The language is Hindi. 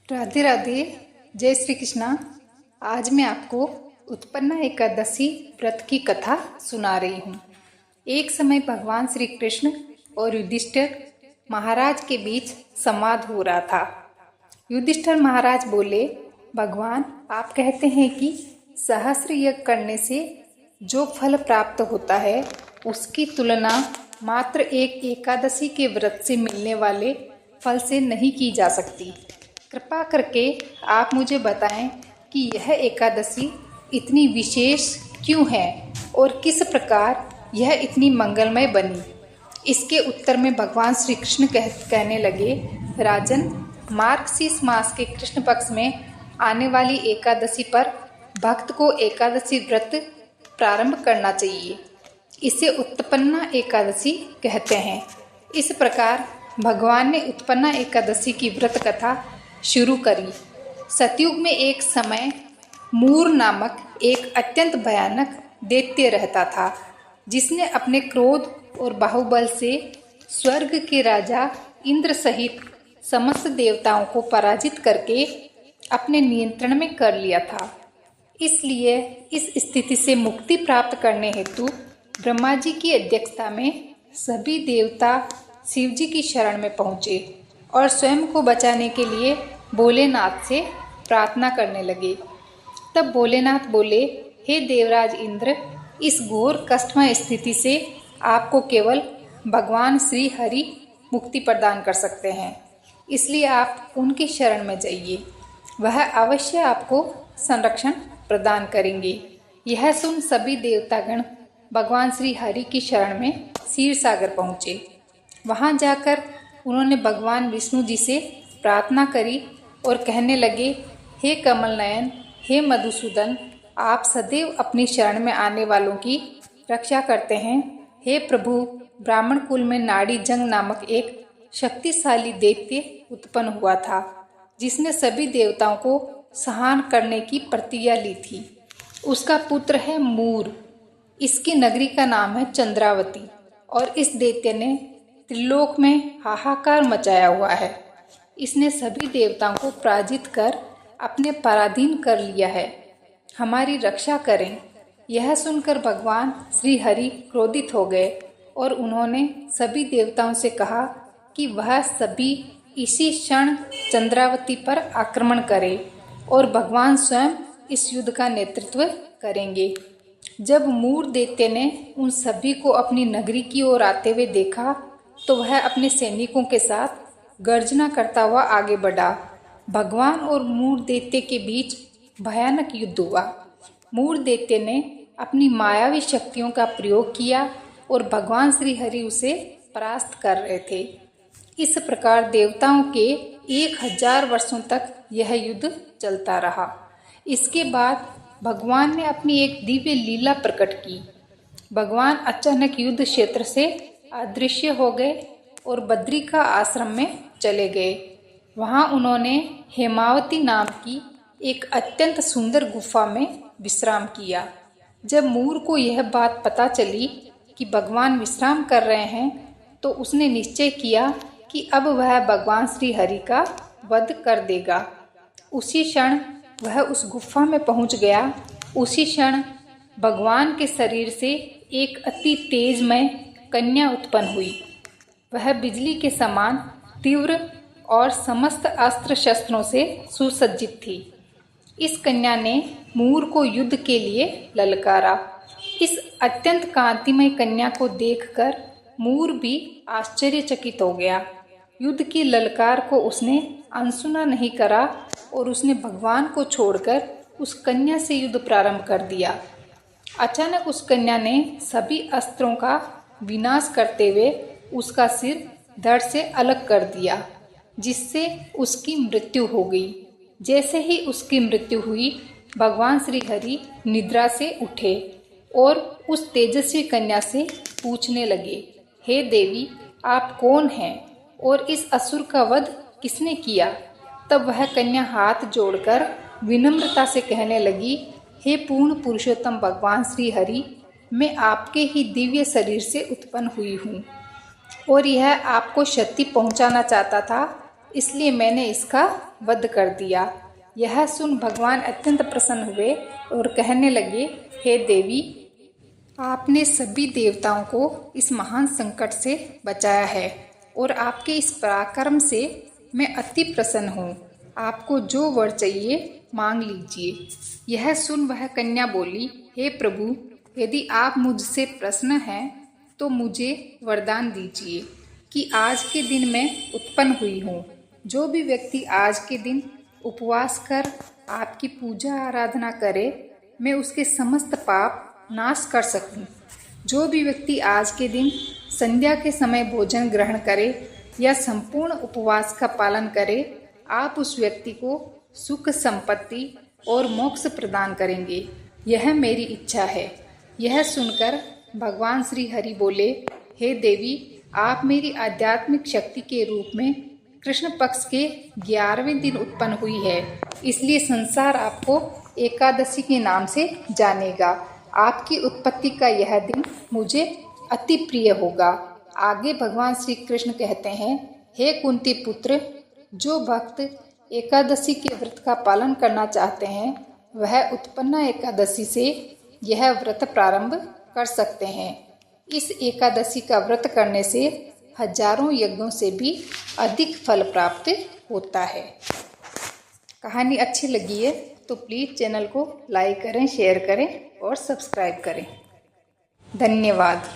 राधे राधे। जय श्री कृष्णा। आज मैं आपको उत्पन्ना एकादशी व्रत की कथा सुना रही हूँ। एक समय भगवान श्री कृष्ण और युधिष्ठिर महाराज के बीच संवाद हो रहा था। युधिष्ठिर महाराज बोले, भगवान आप कहते हैं कि सहस्र यज्ञ करने से जो फल प्राप्त होता है उसकी तुलना मात्र एक एकादशी के व्रत से मिलने वाले फल से नहीं की जा सकती। कृपा करके आप मुझे बताएं कि यह एकादशी इतनी विशेष क्यों है और किस प्रकार यह इतनी मंगलमय बनी। इसके उत्तर में भगवान श्री कृष्ण कहने लगे, राजन, मार्गशीर्ष मास के कृष्ण पक्ष में आने वाली एकादशी पर भक्त को एकादशी व्रत प्रारंभ करना चाहिए। इसे उत्पन्ना एकादशी कहते हैं। इस प्रकार भगवान ने उत्पन्ना एकादशी की व्रत कथा शुरू करी। सतयुग में एक समय मूर नामक एक अत्यंत भयानक दैत्य रहता था, जिसने अपने क्रोध और बाहुबल से स्वर्ग के राजा इंद्र सहित समस्त देवताओं को पराजित करके अपने नियंत्रण में कर लिया था। इसलिए इस स्थिति से मुक्ति प्राप्त करने हेतु ब्रह्मा जी की अध्यक्षता में सभी देवता शिव जी की शरण में पहुँचे और स्वयं को बचाने के लिए भोलेनाथ से प्रार्थना करने लगे। तब भोलेनाथ बोले, हे देवराज इंद्र, इस घोर कष्टमय स्थिति से आपको केवल भगवान श्री हरि मुक्ति प्रदान कर सकते हैं, इसलिए आप उनकी शरण में जाइए। वह अवश्य आपको संरक्षण प्रदान करेंगे। यह सुन सभी देवतागण भगवान श्री हरि की शरण में क्षीर सागर पहुँचे। वहाँ जाकर उन्होंने भगवान विष्णु जी से प्रार्थना करी और कहने लगे, हे कमल नयन, हे मधुसूदन, आप सदैव अपनी शरण में आने वालों की रक्षा करते हैं। हे प्रभु, ब्राह्मण कुल में नाड़ी जंग नामक एक शक्तिशाली दैत्य उत्पन्न हुआ था, जिसने सभी देवताओं को सहान करने की प्रतिज्ञा ली थी। उसका पुत्र है मूर। इसकी नगरी का नाम है चंद्रावती और इस दैत्य ने त्रिलोक में हाहाकार मचाया हुआ है। इसने सभी देवताओं को पराजित कर अपने पराधीन कर लिया है। हमारी रक्षा करें। यह सुनकर भगवान श्री हरि क्रोधित हो गए और उन्होंने सभी देवताओं से कहा कि वह सभी इसी क्षण चंद्रावती पर आक्रमण करें और भगवान स्वयं इस युद्ध का नेतृत्व करेंगे। जब मूर दैत्य ने उन सभी को अपनी नगरी की ओर आते हुए देखा तो वह अपने सैनिकों के साथ गर्जना करता हुआ आगे बढ़ा। भगवान और मूर दैत्य के बीच भयानक युद्ध हुआ। मूर दैत्य ने अपनी मायावी शक्तियों का प्रयोग किया और भगवान श्री हरि उसे परास्त कर रहे थे। इस प्रकार देवताओं के 1000 वर्षों तक यह युद्ध चलता रहा। इसके बाद भगवान ने अपनी एक दिव्य लीला प्रकट की। भगवान अचानक युद्ध क्षेत्र से अदृश्य हो गए और बद्री का आश्रम में चले गए। वहाँ उन्होंने हेमावती नाम की एक अत्यंत सुंदर गुफा में विश्राम किया। जब मूर को यह बात पता चली कि भगवान विश्राम कर रहे हैं तो उसने निश्चय किया कि अब वह भगवान श्री हरि का वध कर देगा। उसी क्षण वह उस गुफा में पहुंच गया। उसी क्षण भगवान के शरीर से एक अति तेजमय कन्या उत्पन्न हुई। वह बिजली के समान तीव्र और समस्त अस्त्र शस्त्रों से सुसज्जित थी। इस कन्या ने मूर को युद्ध के लिए ललकारा। इस अत्यंत कांतिमय कन्या को देखकर मूर भी आश्चर्यचकित हो गया। युद्ध की ललकार को उसने अनसुना नहीं करा और उसने भगवान को छोड़कर उस कन्या से युद्ध प्रारंभ कर दिया। अचानक उस कन्या ने सभी अस्त्रों का विनाश करते हुए उसका सिर धड़ से अलग कर दिया, जिससे उसकी मृत्यु हो गई। जैसे ही उसकी मृत्यु हुई, भगवान श्री हरि निद्रा से उठे और उस तेजस्वी कन्या से पूछने लगे, हे देवी, आप कौन हैं और इस असुर का वध किसने किया? तब वह कन्या हाथ जोड़कर विनम्रता से कहने लगी, हे पूर्ण पुरुषोत्तम भगवान श्री हरि, मैं आपके ही दिव्य शरीर से उत्पन्न हुई हूँ और यह आपको क्षति पहुँचाना चाहता था, इसलिए मैंने इसका वध कर दिया। यह सुन भगवान अत्यंत प्रसन्न हुए और कहने लगे, हे देवी, आपने सभी देवताओं को इस महान संकट से बचाया है और आपके इस पराक्रम से मैं अति प्रसन्न हूँ। आपको जो वर चाहिए मांग लीजिए। यह सुन वह कन्या बोली, हे प्रभु, यदि आप मुझसे प्रसन्न हैं तो मुझे वरदान दीजिए कि आज के दिन मैं उत्पन्न हुई हूँ। जो भी व्यक्ति आज के दिन उपवास कर आपकी पूजा आराधना करे, मैं उसके समस्त पाप नाश कर सकूं। जो भी व्यक्ति आज के दिन संध्या के समय भोजन ग्रहण करे या संपूर्ण उपवास का पालन करे, आप उस व्यक्ति को सुख, संपत्ति और मोक्ष प्रदान करेंगे। यह मेरी इच्छा है। यह सुनकर भगवान श्री हरि बोले, हे देवी, आप मेरी आध्यात्मिक शक्ति के रूप में कृष्ण पक्ष के 11वें दिन उत्पन्न हुई है, इसलिए संसार आपको एकादशी के नाम से जानेगा। आपकी उत्पत्ति का यह दिन मुझे अति प्रिय होगा। आगे भगवान श्री कृष्ण कहते हैं, हे कुंती पुत्र, जो भक्त एकादशी के व्रत का पालन करना चाहते हैं, वह उत्पन्ना एकादशी से यह व्रत प्रारंभ कर सकते हैं। इस एकादशी का व्रत करने से हजारों यज्ञों से भी अधिक फल प्राप्त होता है। कहानी अच्छी लगी है तो प्लीज़ चैनल को लाइक करें, शेयर करें और सब्सक्राइब करें। धन्यवाद।